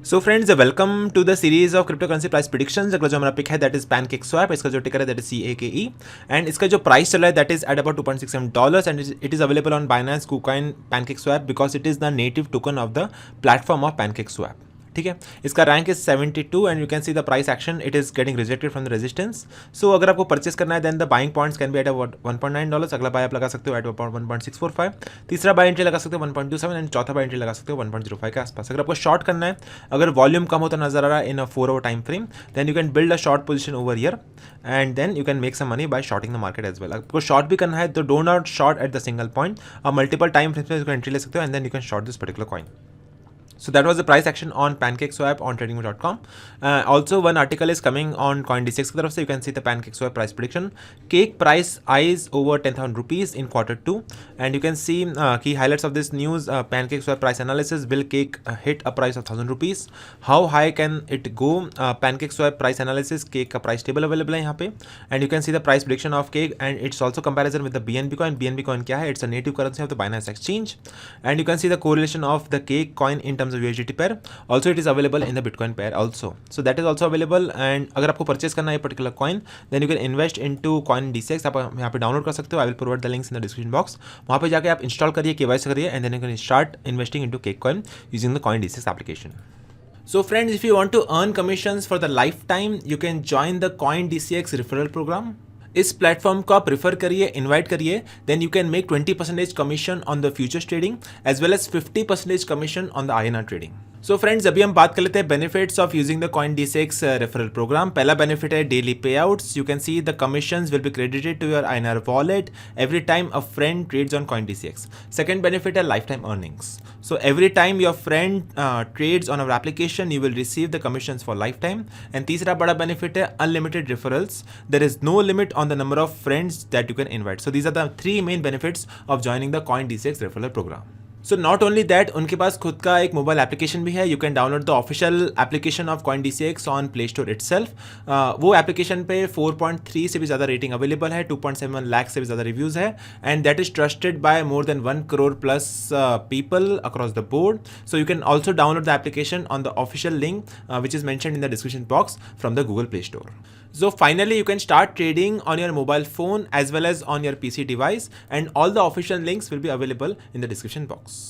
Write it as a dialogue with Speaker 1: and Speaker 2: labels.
Speaker 1: So friends welcome to the series of crypto currency price predictions. अगला जो हमारा pick है दैट इज पैनकेक स्वैप। इसका जो टिकर है दैट इज CAKE एंड इसका जो प्राइस चल रहा है that is at about $2.67 and it is available on Binance, KuCoin, PancakeSwap because it is the native token of the platform of PancakeSwap. ठीक है, इसका rank is 72 and you can see the price action it is getting rejected from the resistance. So अगर आपको purchase करना है then the buying points can be at about $1.9। अगला bye आप लगा सकते हो एट अबाउट 1.645, तीसरा बाय एंट्री लगा सकते हो 1.27 एंड चौथा बाय एंट्री लगा सकते हो 1.05 के आसपास। अगर आपको शॉर्ट करना है, अगर वॉल्यूम कम होता नजर आ रहा है in a 4 hour time frame, then you can build a short position over here and then you can make some money by shorting the market as well. आपको शॉर्ट भी करना है तो do not short at the single point, आप multiple time frames में entry ले सकते हो and then you can short this particular coin. So that was the price action on PancakeSwap on TradingView.com. Also, one article is coming on CoinDCX की तरफ से. You can see the PancakeSwap price prediction. Cake price eyes over 10,000 rupees in Q2, and you can see key highlights of this news. PancakeSwap price analysis: will Cake hit a price of 1,000 rupees? How high can it go? PancakeSwap price analysis. Cake का price table available है यहाँ पे, and you can see the price prediction of Cake, and it's also comparison with the BNB coin. BNB coin क्या है? It's a native currency of the Binance Exchange, and you can see the correlation of the Cake coin in terms of USDT pair. Also it is available in the Bitcoin pair also, so that is also available. And अगर आपको purchase करना है particular coin then you can invest into CoinDCX. आप यहाँ पे download कर सकते हो. I will provide the links in the description box. वहाँ पे जाके आप इंस्टॉल करिए, KYC करिए and then you can start investing into cake coin using the CoinDCX application. So friends, if you want to earn commissions for the lifetime, you can join the CoinDCX referral program. इस platform को आप prefer करिए, invite करिए, then you can make 20% commission on the futures trading as well as 50% commission on the INR trading. So friends, अभी हम बात कर लेते हैं benefits of using the CoinDCX referral program. पहला बेनिफिट है daily payouts. You can see the commissions will be credited to your INR wallet every time a friend trades on CoinDCX. Second benefit है life time earnings. So every time your friend trades on our application, you will receive the commissions for lifetime. And तीसरा बड़ा benefit है unlimited referrals. There is no limit on the number of friends that you can invite. So these are the 3 main benefits of joining the CoinDCX referral program. So not only that, उनके पास खुद का एक mobile application भी है. You can download the official application of CoinDCX on play store itself. वो application पे 4.3 से भी ज़्यादा रेटिंग अवेलेबल है, 2.7 लाख से भी ज़्यादा रिव्यूज़ है and that is trusted bye more than 1 crore plus people across the board. So you can also download the application on the official link which is mentioned in the description box from the Google Play Store. So finally, you can start trading on your mobile phone as well as on your PC device, and all the official links will be available in the description box.